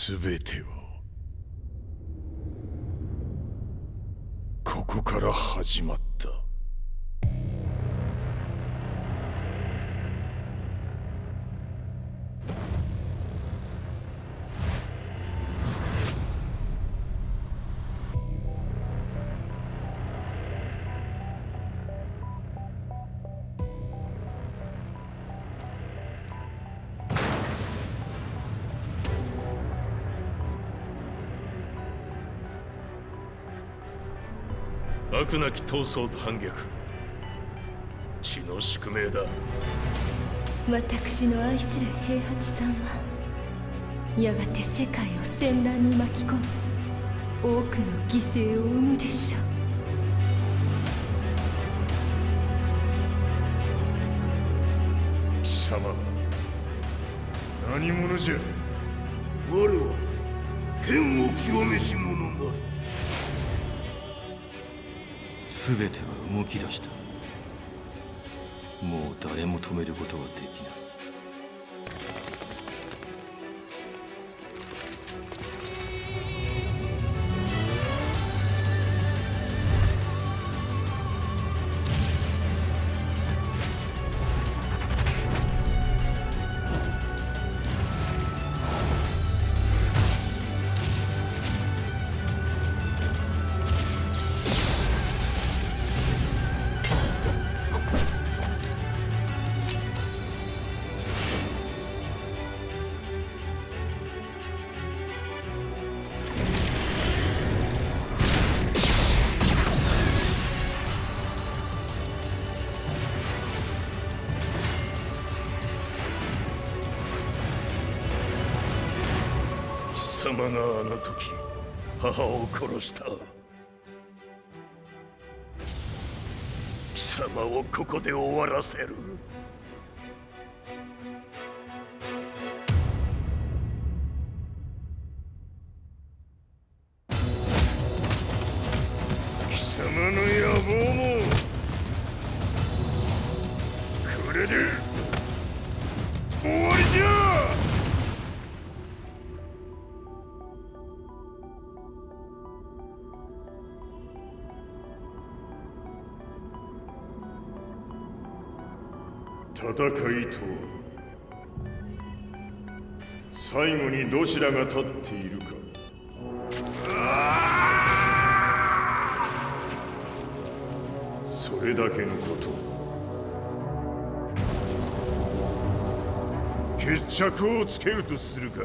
全てはここから始まった。悪なき闘争と反逆、血の宿命だ。私の愛する平八さんはやがて世界を戦乱に巻き込み多くの犠牲を生むでしょう。貴様何者じゃ。我は剣を極めし者なり。全ては動き出した。もう誰も止めることはできない。貴様があの時母を殺した。貴様をここで終わらせる。貴様の野望もこれで終わりじゃ。戦いとは最後にどちらが立っているか。それだけのこと。決着をつけるとするか。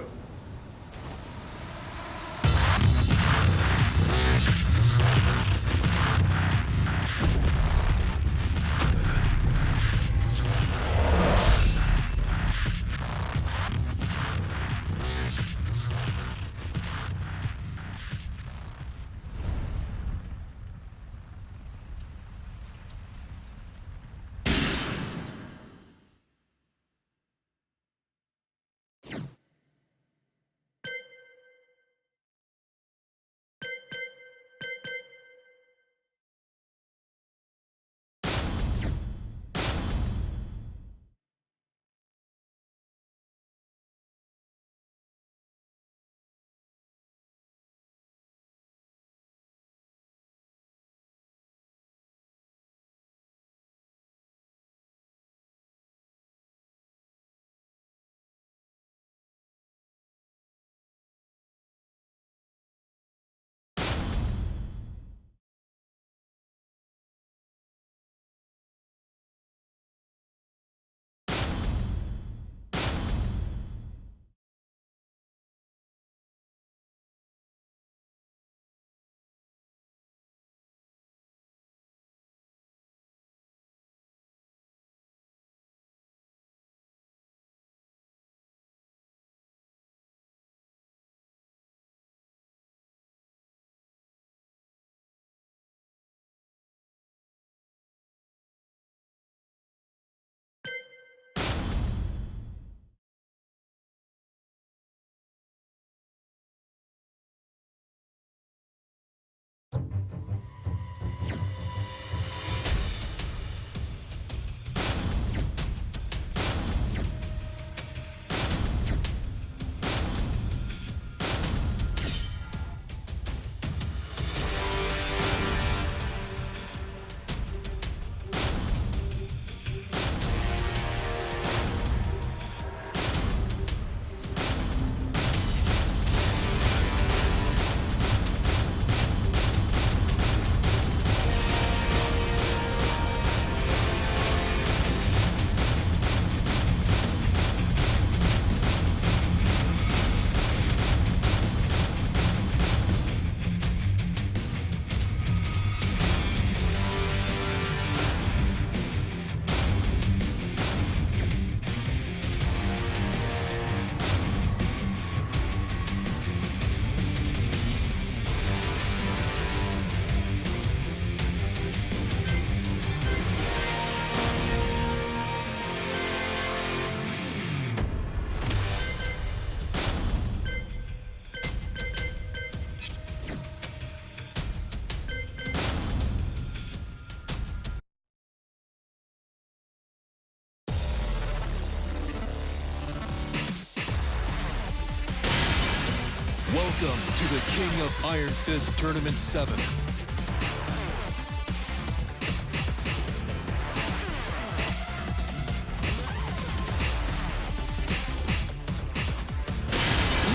Welcome to the King of Iron Fist Tournament 7.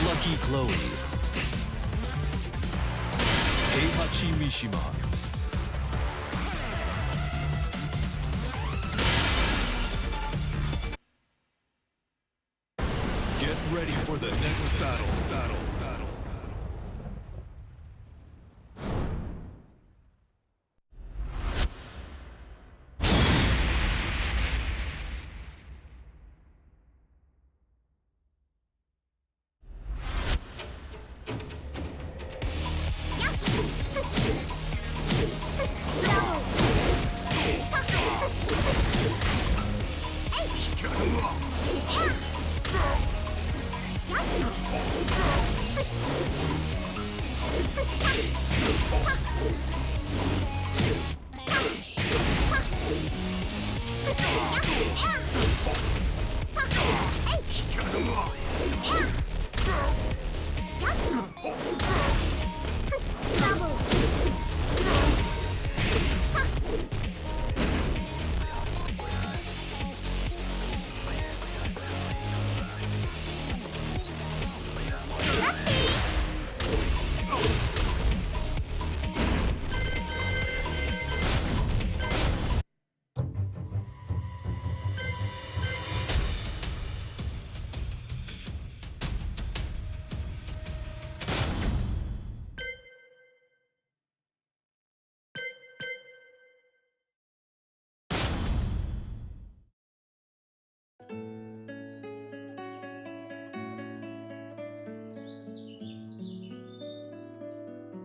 Lucky Chloe, Heihachi Mishima, get ready for the next battle.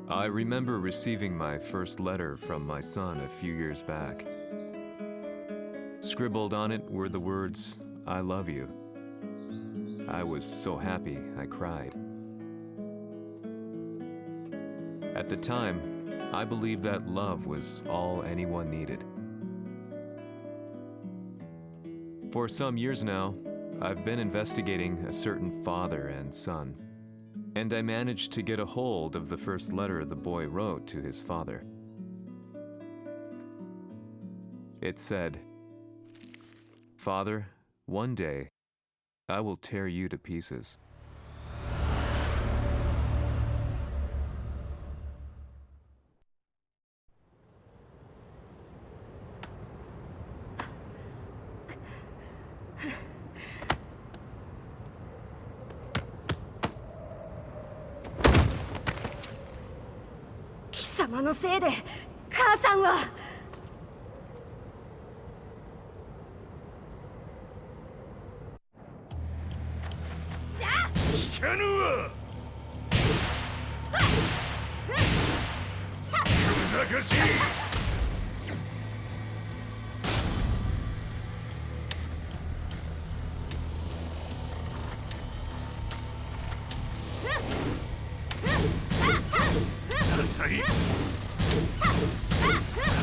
I remember receiving my first letter from my son a few years back. Scribbled on it were the words, "I love you." I was so happy I cried. At the time, I believed that love was all anyone needed. For some years now, I've been investigating a certain father and son, and I managed to get a hold of the first letter the boy wrote to his father. It said, "Father, one day, I will tear you to pieces."貴様のせいで母さんは。聞かぬわ。くざかしい。浅い。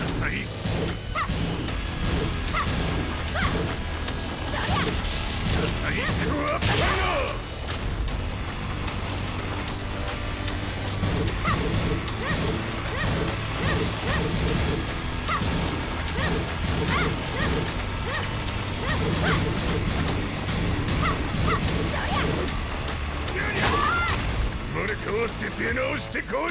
浅い。浅いクワッパー。生まれ変わって出直してこい。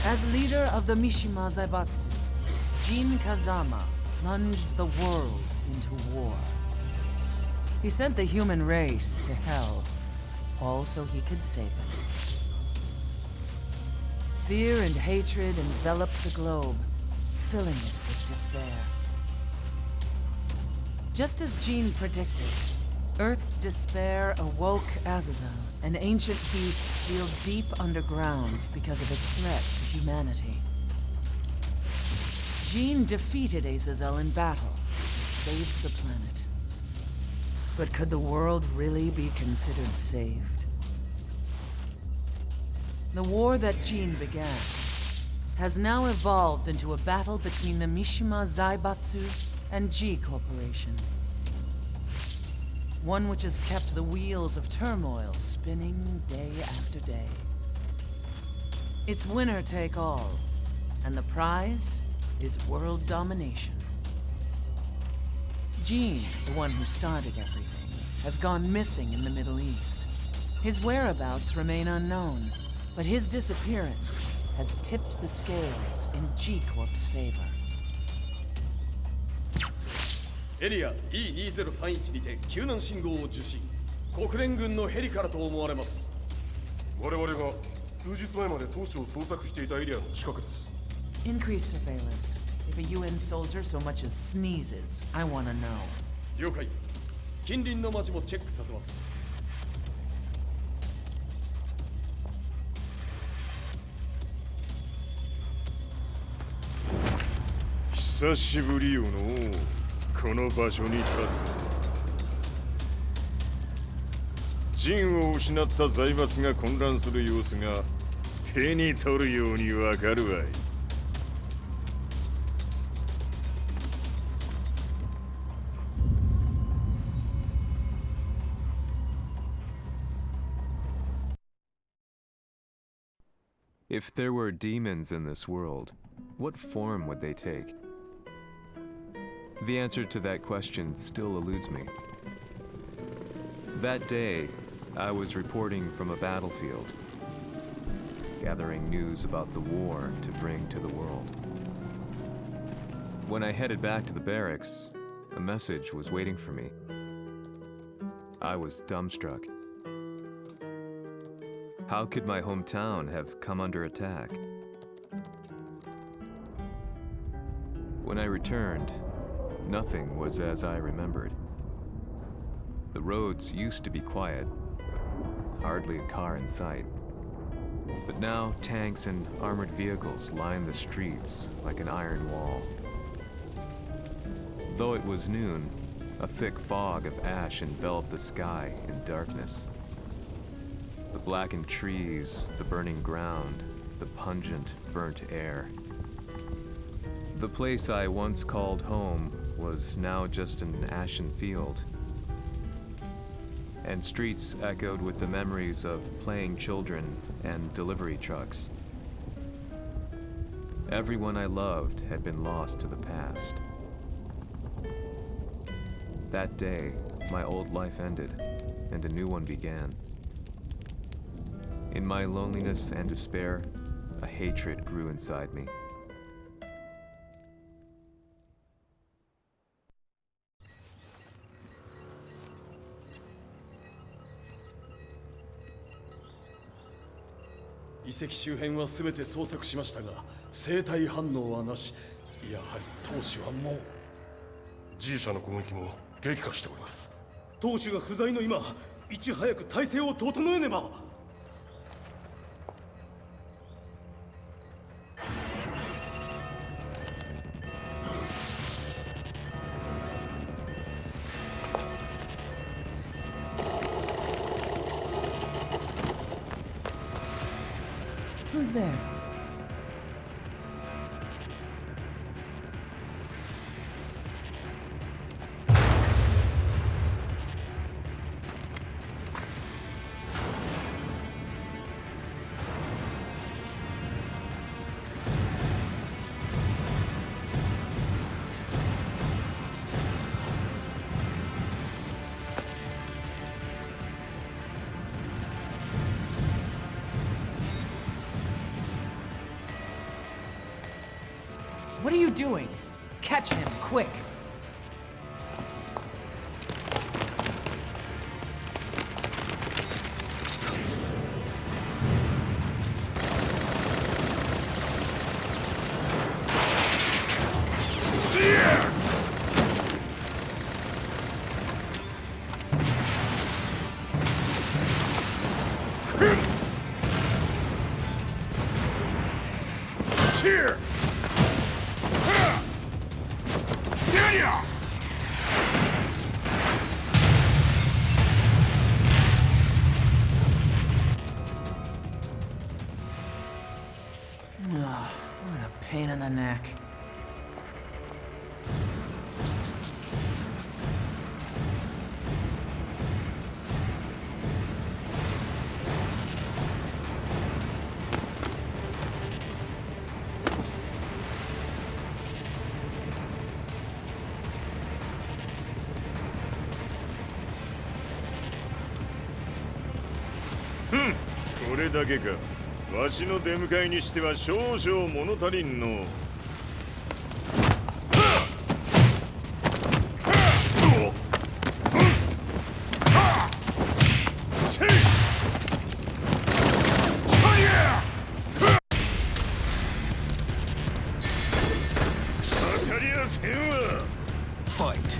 As leader of the Mishima Zaibatsu, Jin Kazama plunged the world into war. He sent the human race to hell, all so he could save it. Fear and hatred enveloped the globe, filling it with despair. Just as Jin predicted, Earth's despair awoke Azazel, an ancient beast sealed deep underground because of its threat to humanity. Jin defeated Azazel in battle and saved the planet. But could the world really be considered saved? The war that Jin began has now evolved into a battle between the Mishima Zaibatsu and G Corporation. One which has kept the wheels of turmoil spinning day after day. It's winner take all, and the prize is world domination. Jin, the one who started everything, has gone missing in the Middle East. His whereabouts remain unknown, but his disappearance has tipped the scales in G Corp's favor. エリア E2031 にて救難信号を受信。国連軍のヘリからと思われます。我々が数日前まで当初を捜索していたエリアの近くです。Increase surveillance. If a UN soldier so much as sneezes, I want to know. 了解。近隣の町もチェックさせます。久しぶりよのう。この場所に立つ。陣を失った財閥が混乱する様子が手に取るようにわかるわい。If there were demons in this world, what form would they take? The answer to that question still eludes me. That day, I was reporting from a battlefield, gathering news about the war to bring to the world. When I headed back to the barracks, a message was waiting for me. I was dumbstruck. How could my hometown have come under attack? When I returned, nothing was as I remembered. The roads used to be quiet, hardly a car in sight. But now tanks and armored vehicles lined the streets like an iron wall. Though it was noon, a thick fog of ash enveloped the sky in darkness. The blackened trees, the burning ground, the pungent, burnt air. The place I once called home was now just an ashen field, and streets echoed with the memories of playing children and delivery trucks. Everyone I loved had been lost to the past. That day, my old life ended, and a new one began. In my loneliness and despair, a hatred grew inside me.遺跡周辺は全て捜索しましたが、生体反応はなし。やはり当主はもう。G 社の攻撃も激化しております。当主が不在の今、いち早く体制を整えねば。Who's there? doing? Catch him, quick! Here! Daniel! Oh, what a pain in the neck.これだけか。わしの出迎えにしては少々物足りんの。当たりやせんわ。Fight.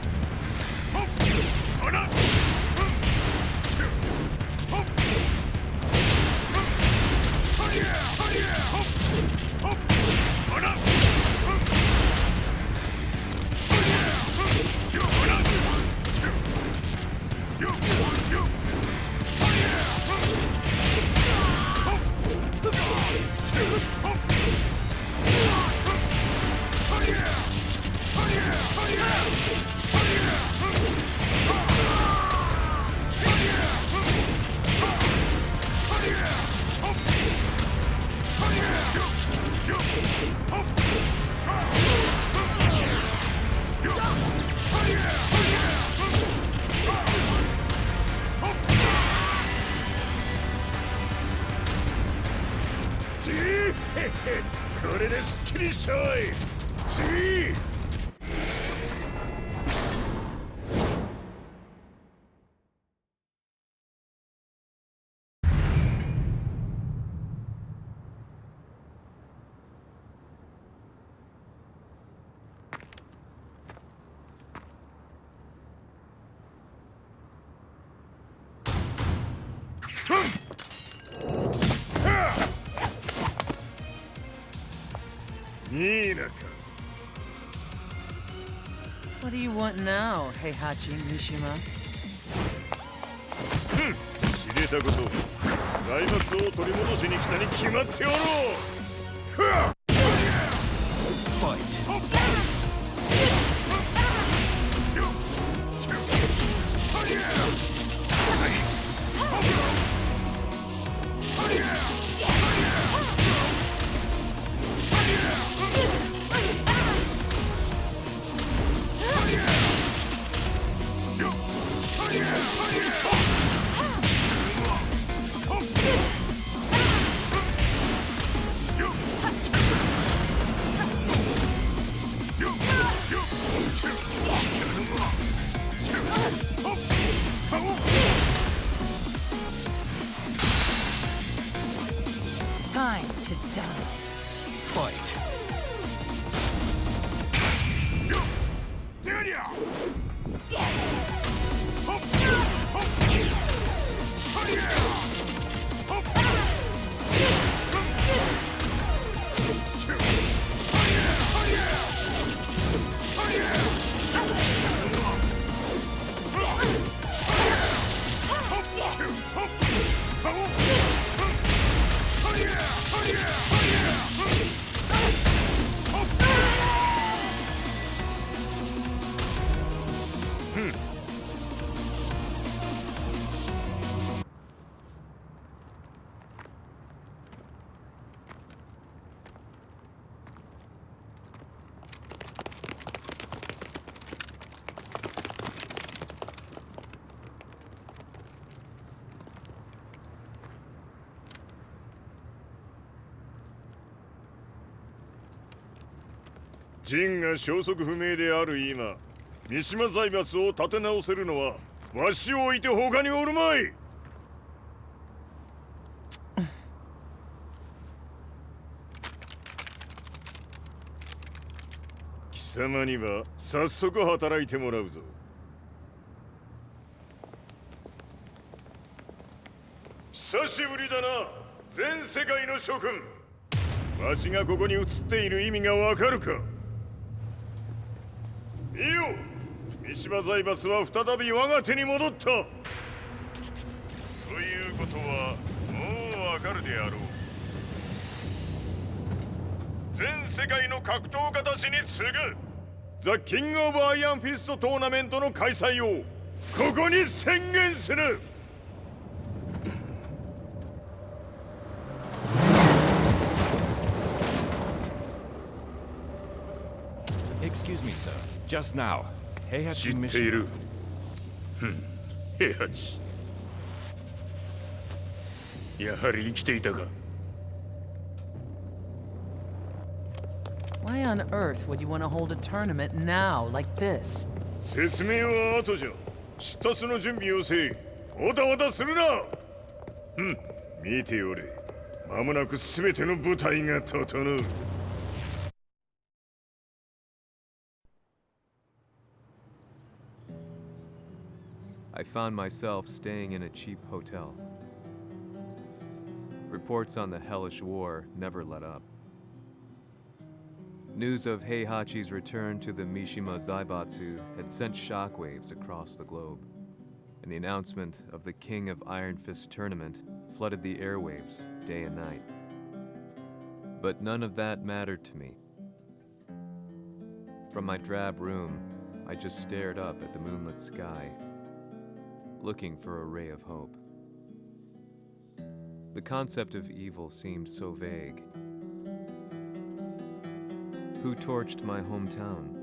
これですっきりしたわい。次！いいなか。What do you want now, Heihachi Mishima? 知れたこと。財閥を取り戻しに来たに決まっておろう。Fight. Time to die. Fight. ジンが消息不明である今、三島財閥を立て直せるのはわしを置いて他におるまい。貴様には早速働いてもらうぞ。久しぶりだな、全世界の諸君。わしがここに映っている意味がわかるか。いいよ、三島財閥は再び我が手に戻った。ということはもうわかるであろう。全世界の格闘家たちに次ぐザ・キング・オブ・アイアンフィストトーナメントの開催をここに宣言する。Excuse me, sir. Just now, Heihachi 知ってい mission. る。平八。やはり生きていたか。Why on earth would you want to hold a tournament now, like this? 説明は後じゃ。出立の準備をせい。おたわたするな。見ておれ。間もなく全ての部隊が整う。I found myself staying in a cheap hotel. Reports on the hellish war never let up. News of Heihachi's return to the Mishima Zaibatsu had sent shockwaves across the globe, and the announcement of the King of Iron Fist tournament flooded the airwaves day and night. But none of that mattered to me. From my drab room, I just stared up at the moonlit sky, looking for a ray of hope. The concept of evil seemed so vague. Who torched my hometown?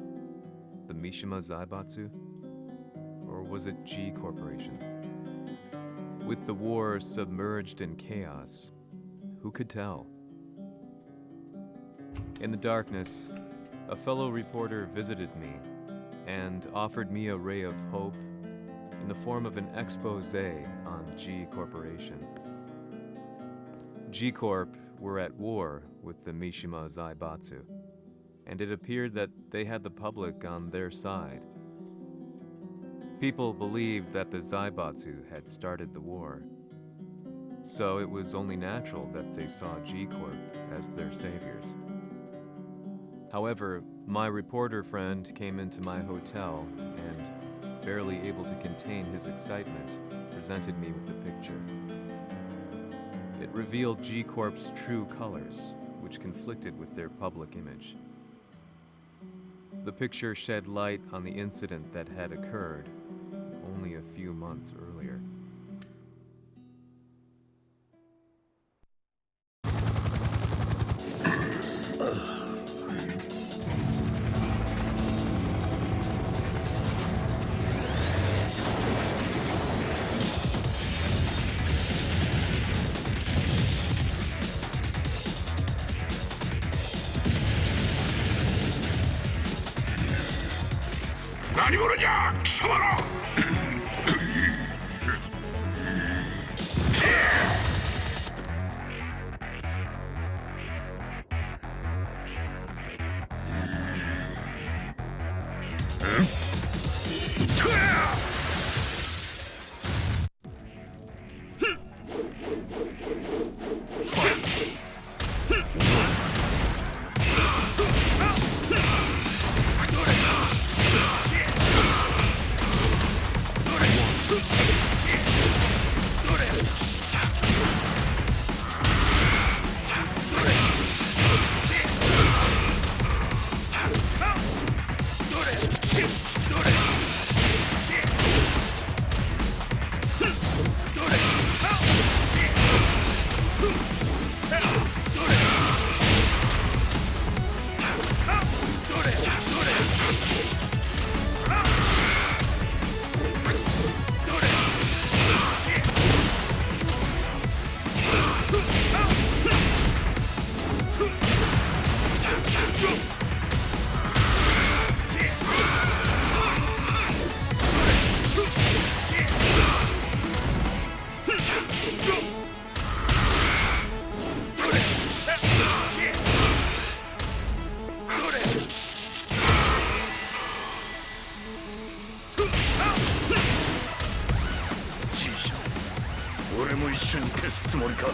The Mishima Zaibatsu? Or was it G Corporation? With the war submerged in chaos, who could tell? In the darkness, a fellow reporter visited me and offered me a ray of hope in the form of an expose on G Corporation. G Corp were at war with the Mishima Zaibatsu, and it appeared that they had the public on their side. People believed that the Zaibatsu had started the war, so it was only natural that they saw G Corp as their saviors. However, my reporter friend came into my hotel and, barely able to contain his excitement, presented me with the picture. It revealed G Corp's true colors, which conflicted with their public image. The picture shed light on the incident that had occurred only a few months earlier. れも一緒に消すつもりか。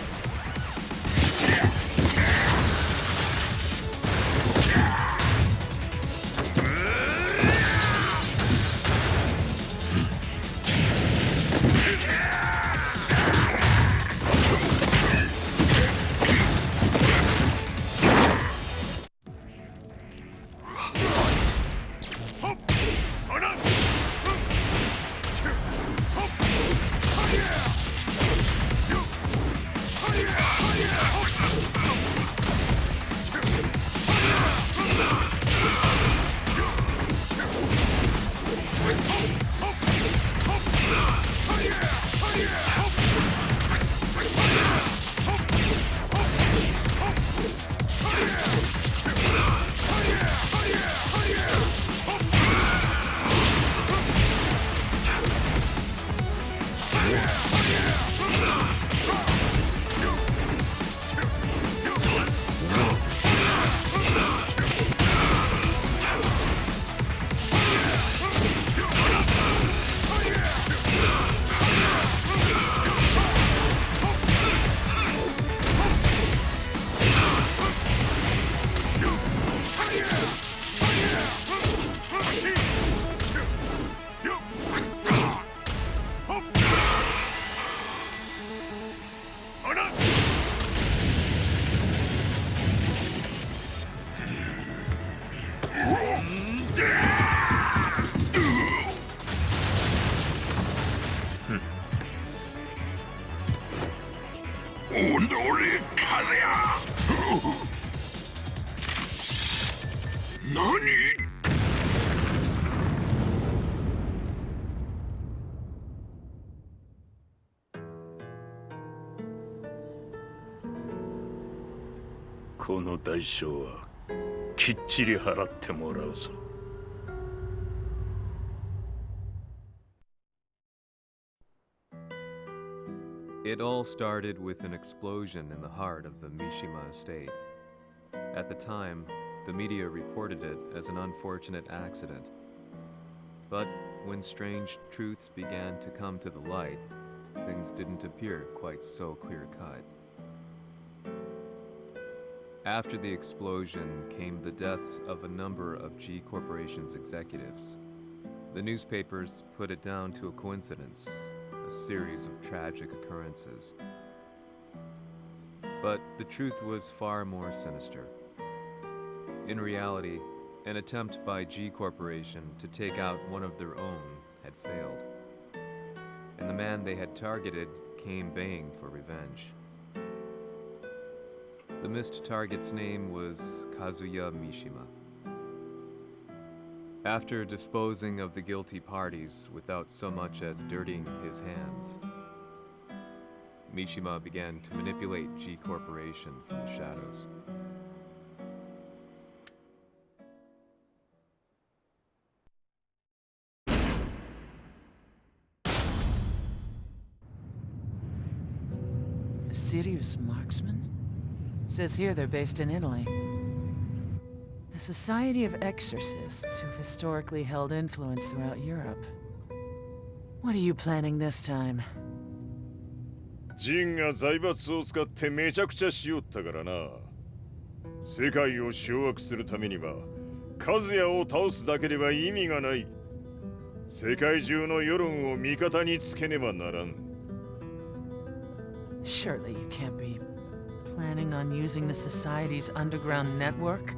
この代償はきっちり払ってもらうぞ。It all started with an explosion in the heart of the Mishima estate. At the time, the media reported it as an unfortunate accident. But when strange truths began to come to the light, things didn't appear quite so clear-cut. After the explosion came the deaths of a number of G Corporation's executives. The newspapers put it down to a coincidence, a series of tragic occurrences. But the truth was far more sinister. In reality, an attempt by G Corporation to take out one of their own had failed, and the man they had targeted came baying for revenge. The missed target's name was Kazuya Mishima. After disposing of the guilty parties without so much as dirtying his hands, Mishima began to manipulate G Corporation from the shadows. A serious marksman? Says here they're based in Italy. A society of exorcists who've historically held influence throughout Europe. What are you planning this time? ジンが財閥を使ってめちゃくちゃしよったからな。世界を掌握するためには、カズヤを倒すだけでは意味がない。世界中の世論を味方につけねばならん。Surely you can't be planning on using the society's underground network?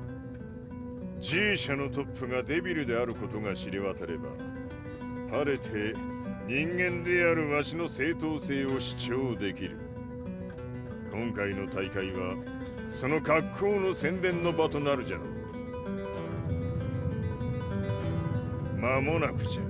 G 社のトップがデビルであることが知れ渡れば、晴れて人間であるわしの正当性を主張できる。今回の大会はその格好の宣伝の場となるじゃろう。間もなくじゃ。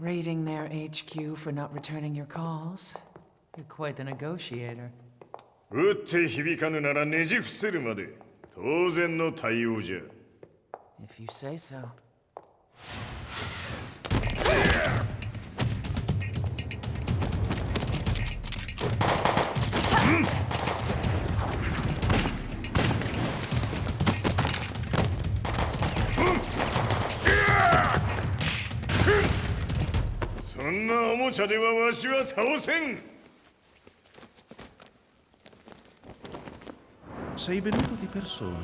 Raiding their HQ for not returning your calls. You're quite the negotiator. 撃って響かぬならねじ伏せるまで当然の対応じゃ。If you say so. そんなおもちゃではわしは倒せん。 Sei venuto di persona.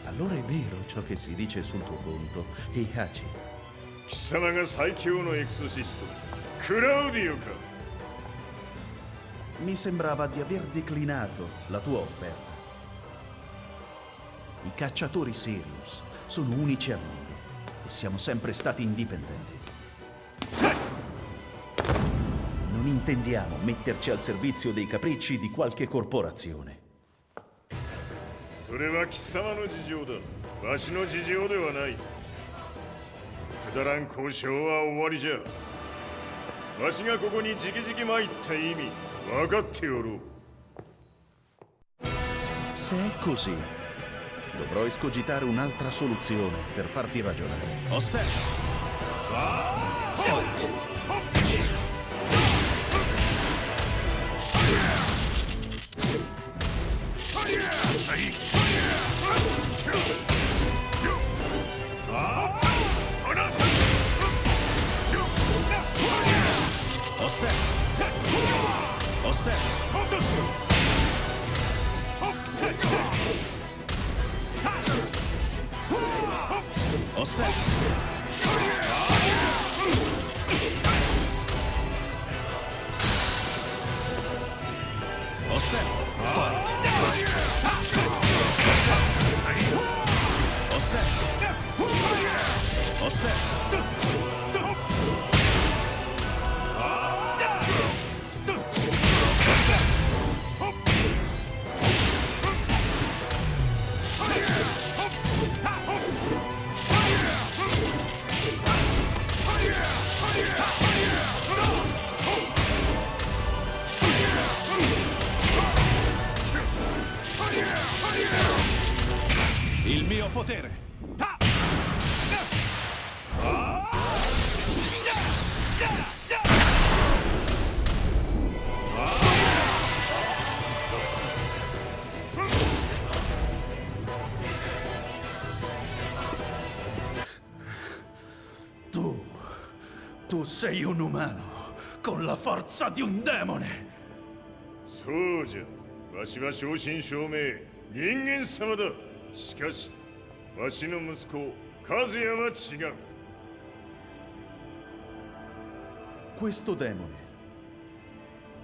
Allora è vero ciò che si dice sul tuo conto, Heihachi. 貴様が最強のエクソシスト、クラウディオか。 Mi sembrava di aver declinato la tua offerta. I cacciatori Sirius sono unici al mondo e siamo sempre stati indipendenti. Non intendiamo metterci al servizio dei capricci di qualche corporazione. それは貴様の事情だ。わしの事情ではない。くだらん交渉は終わりじゃ。わしがここに直々参った意味分かっておろう。 Se è così, dovrò escogitare un'altra soluzione per farti ragionare. Osserva! Fight! Il mio potere! Tu sei un umano con la forza di un demone! そうじゃ。わしは正真正銘人間様だ。しかし、わしの息子、和也は違う。 Questo demone,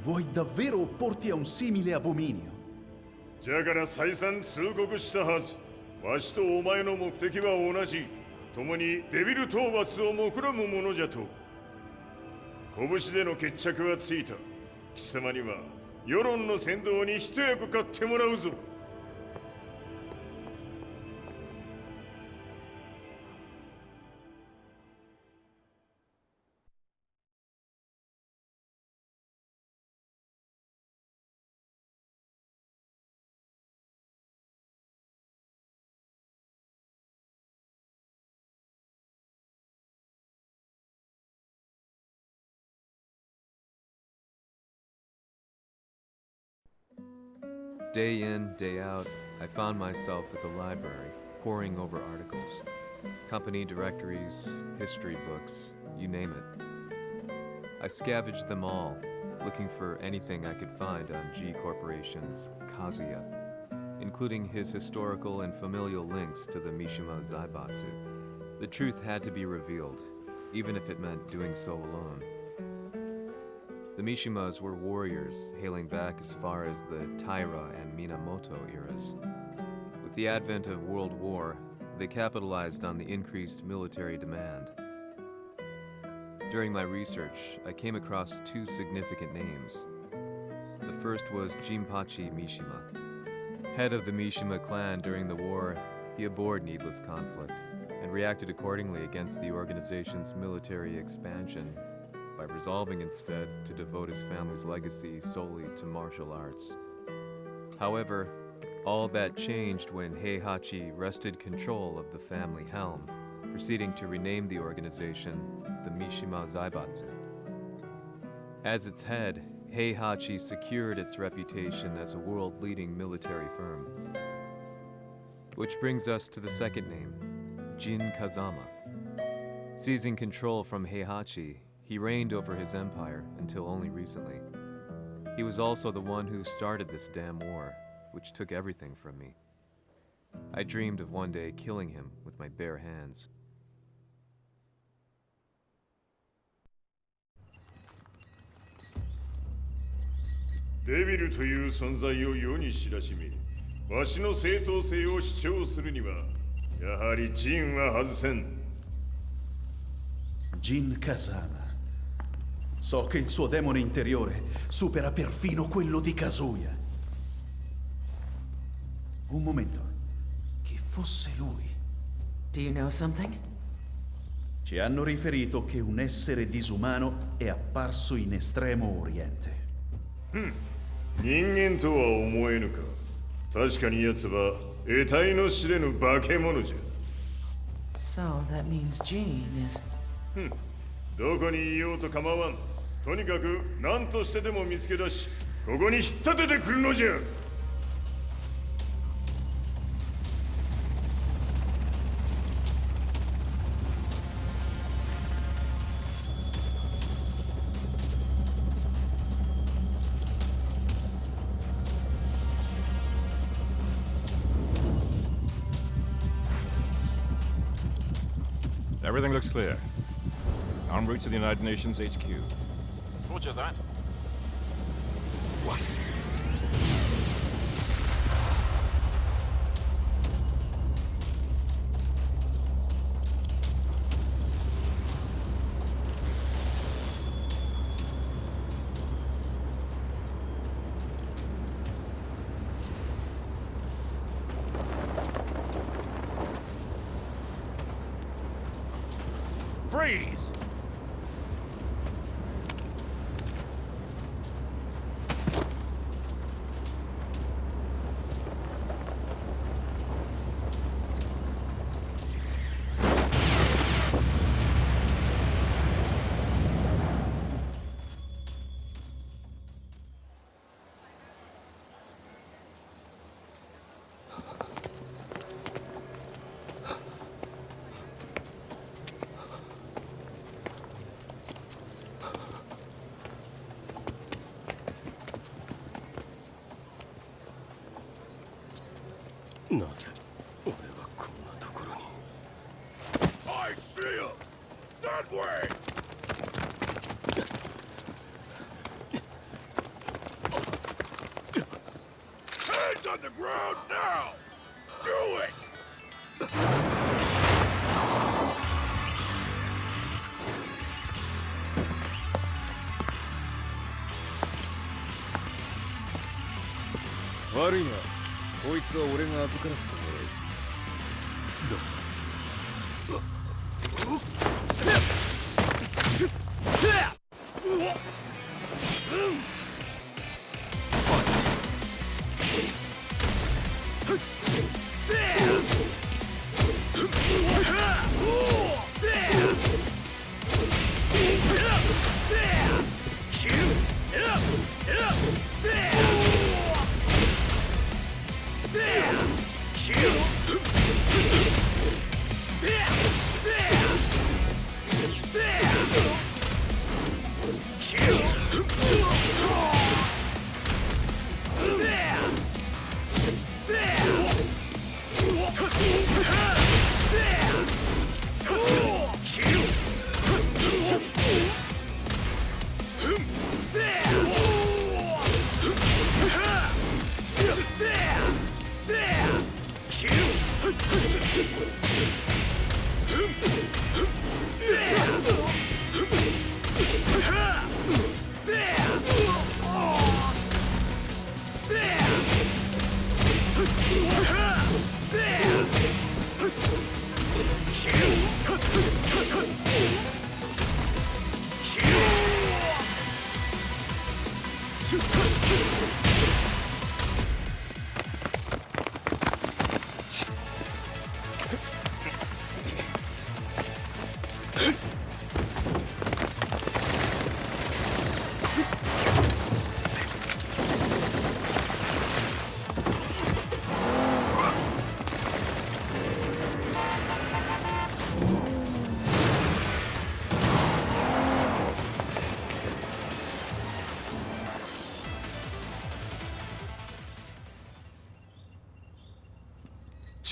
vuoi davvero opporti a un simile abominio? じゃから再三通告したはず。わしとお前の目的は同じ。共にデビル討伐を目論むものじゃと。拳での決着はついた。貴様には世論の先導に一役買ってもらうぞ。 Day in, day out, I found myself at the library, poring over articles. Company directories, history books, you name it. I scavenged them all, looking for anything I could find on G Corporation's Kazuya, including his historical and familial links to the Mishima Zaibatsu. The truth had to be revealed, even if it meant doing so alone. The Mishimas were warriors hailing back as far as the Taira and Minamoto eras. With the advent of World War, they capitalized on the increased military demand. During my research, I came across two significant names. The first was Jinpachi Mishima. Head of the Mishima clan during the war, he abhorred needless conflict and reacted accordingly against the organization's military expansion by resolving instead to devote his family's legacy solely to martial arts. However, all that changed when Heihachi wrested control of the family helm, proceeding to rename the organization the Mishima Zaibatsu. As its head, Heihachi secured its reputation as a world-leading military firm. Which brings us to the second name, Jin Kazama. Seizing control from Heihachi, He reigned over his empire until only recently. He was also the one who started this damn war, which took everything from me. I dreamed of one day killing him with my bare hands. デビルという存在を世に知らしめ、わしの正当性を主張するには、やはりジンは外せん。Jin Kazama. So che il suo demone interiore supera perfino quello di Kazuya. Un momento. Chi fosse lui? Do you know something? Ci hanno riferito che un essere disumano è apparso in Estremo Oriente. 人間とは思えぬか。確かに奴は得体の知れぬ化け物じゃ。So that means Jean is... どこにいようと構わん。とにかく何としてでも見つけ出し、ここに引っ立ててくるのじゃ。Everything looks clear. En route to the United Nations HQ. Roger that. What? Freeze! I see him! That way! Hands on the ground now! Do it! Worry not. こいつは俺が預からせてもらう。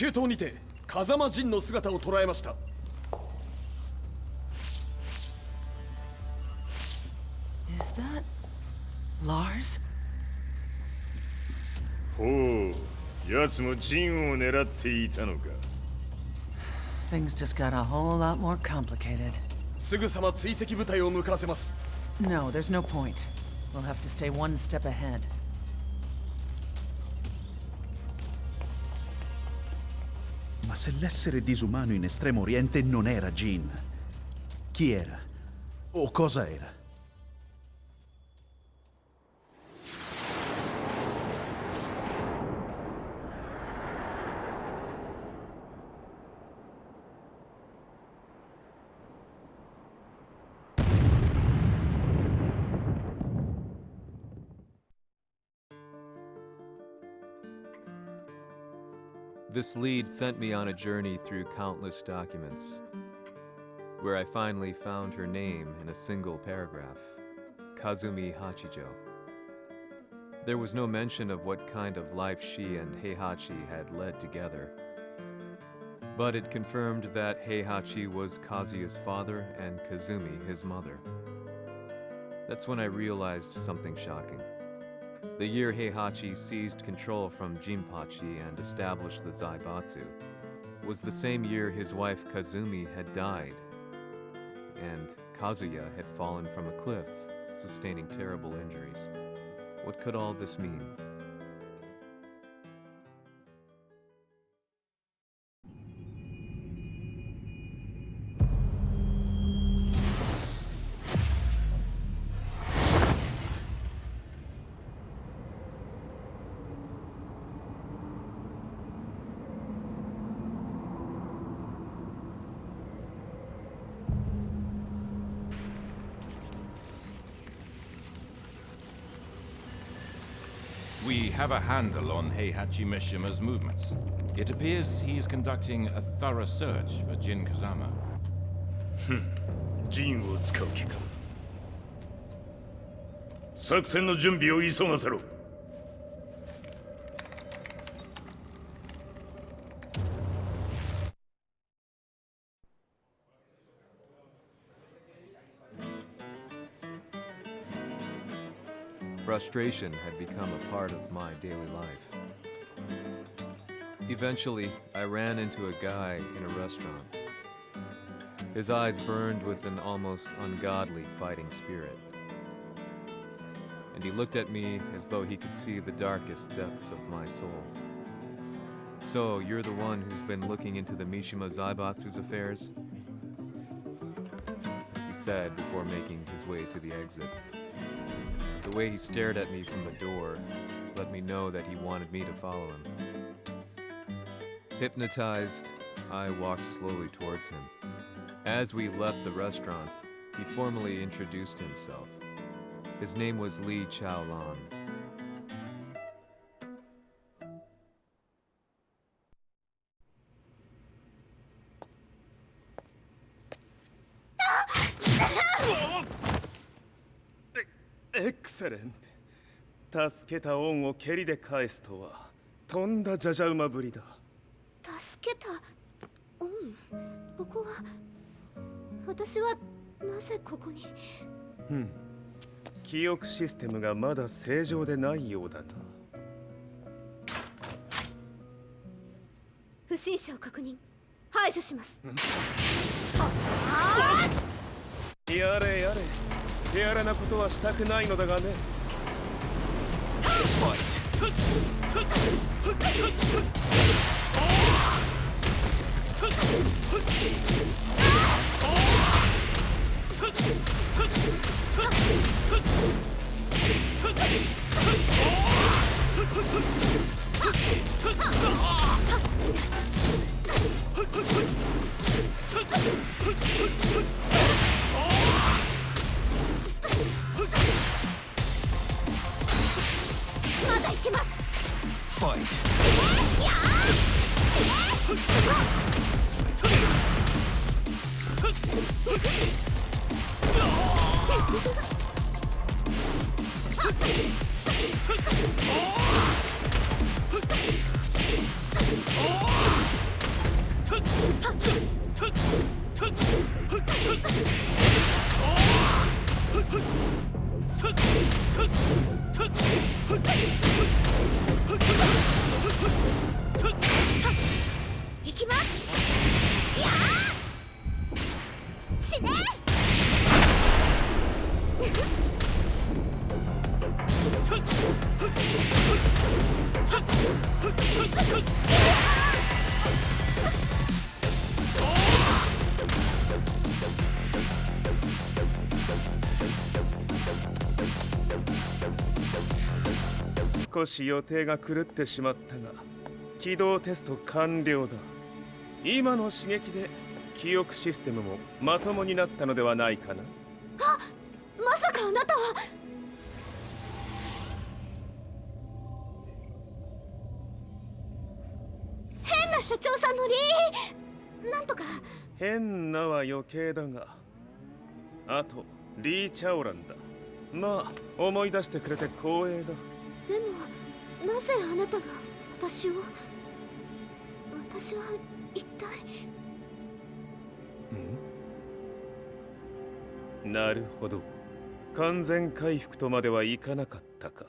中東にて風間陣の姿を捉えました。Is that Lars? ほう、奴も陣を狙っていたのか。Things just got a whole lot more complicated. すぐさま追跡部隊を向かわせます。No, there's no point. We'll have to stay one step ahead. Ma se l'essere disumano in Estremo Oriente non era Jin, chi era? O cosa era? This lead sent me on a journey through countless documents, where I finally found her name in a single paragraph, Kazumi Hachijo. There was no mention of what kind of life she and Heihachi had led together, but it confirmed that Heihachi was Kazuya's father and Kazumi his mother. That's when I realized something shocking. The year Heihachi seized control from Jinpachi and established the Zaibatsu was the same year his wife Kazumi had died, and Kazuya had fallen from a cliff, sustaining terrible injuries. What could all this mean? We have a handle on Heihachi Mishima's movements. It appears he is conducting a thorough search for Jin Kazama. 陣を使う気か。作戦の準備を急がせろ。Frustration had become a part of my daily life. Eventually, I ran into a guy in a restaurant. His eyes burned with an almost ungodly fighting spirit. And he looked at me as though he could see the darkest depths of my soul. So, you're the one who's been looking into the Mishima Zaibatsu's affairs? He said before making his way to the exit. The way he stared at me from the door let me know that he wanted me to follow him. Hypnotized, I walked slowly towards him. As we left the restaurant, he formally introduced himself. His name was Li Chaolan. Excellent. 助けた恩を蹴りで返すとはとんだじゃじゃ馬ぶりだ。助けた恩？ここは私はなぜここに？記憶システムがまだ正常でないようだな。不審者を確認。排除します。やれやれ。手荒なことはしたくないのだがね。まだ行きます。死ね。少し予定が狂ってしまったが、起動テスト完了だ。今の刺激で記憶システムもまともになったのではないかな。あ、まさかあなたは。変な社長さんのなんとか。変なは余計だが、あとリー・チャオランだ。まあ思い出してくれて光栄だ。でもなぜあなたが私は一体。なるほど、完全回復とまではいかなかったか。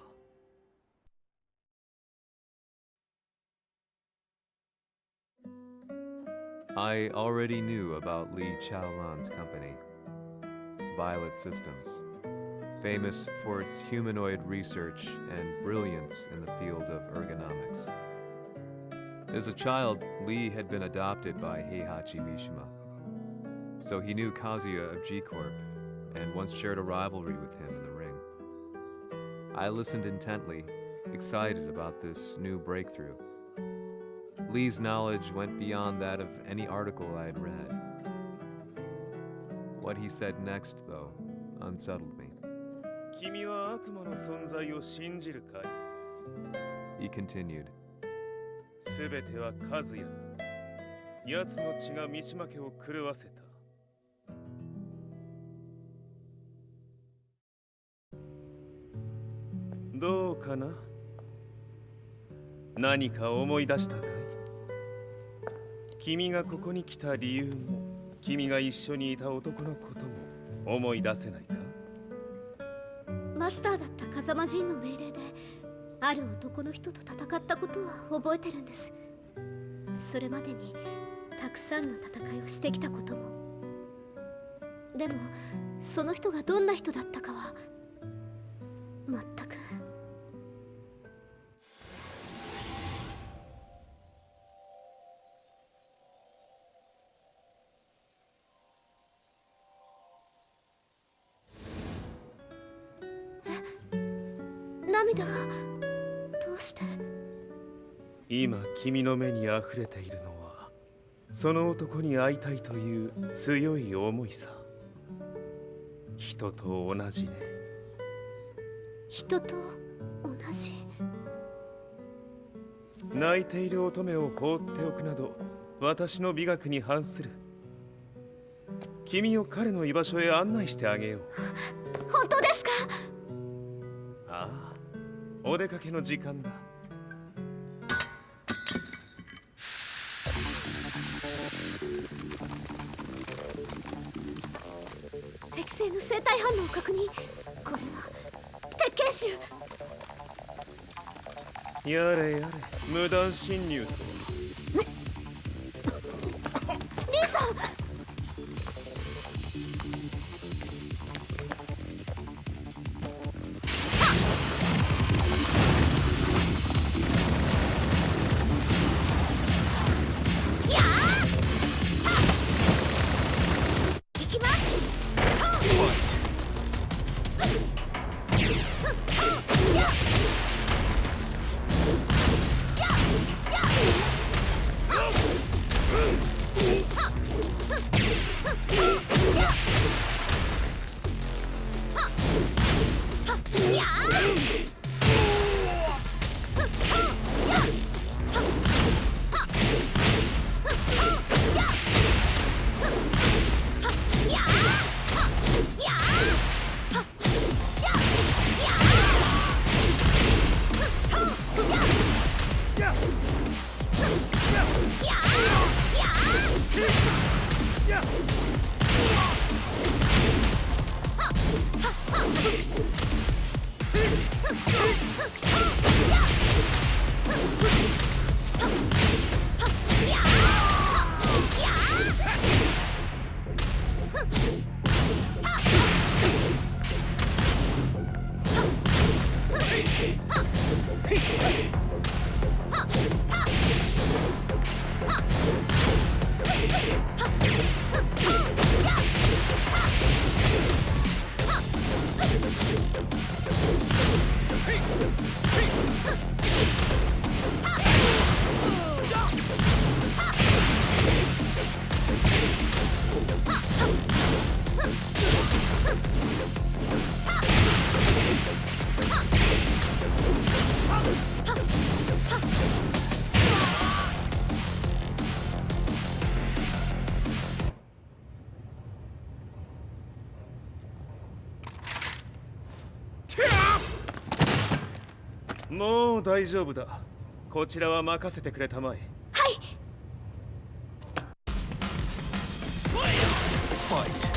I already knew about Li Chaolan's company, Violet Systems, famous for its humanoid research and brilliance in the field of ergonomics. As a child, Li had been adopted by Heihachi Mishima, so he knew Kazuya of G-Corp and once shared a rivalry with him in the ring. I listened intently, excited about this new breakthrough. Li's knowledge went beyond that of any article I had read. What he said next, though, unsettled me. 君は悪魔の存在を信じるかい? He continued. すべては和也だ。奴の血が三島家を狂わせた。どうかな？何か思い出したかい？君がここに来た理由も、君が一緒にいた男のことも思い出せないか？マスターだった風間陣の命令である男の人と戦ったことは覚えてるんです。それまでにたくさんの戦いをしてきたことも。でもその人がどんな人だったかは全く。涙がどうして？今君の目にあふれているのはその男に会いたいという強い思いさ。人と同じね。人と同じ。泣いている乙女を放っておくなど私の美学に反する。君を彼の居場所へ案内してあげよう。本当ですか？ああ、お出かけの時間だ。適正の生体反応を確認。これは鉄拳臭。やれやれ、無断侵入と。リーさん。もう大丈夫だ。こちらは任せてくれたまえ。はい。Fight.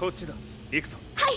こっちだ。行くぞ。はい。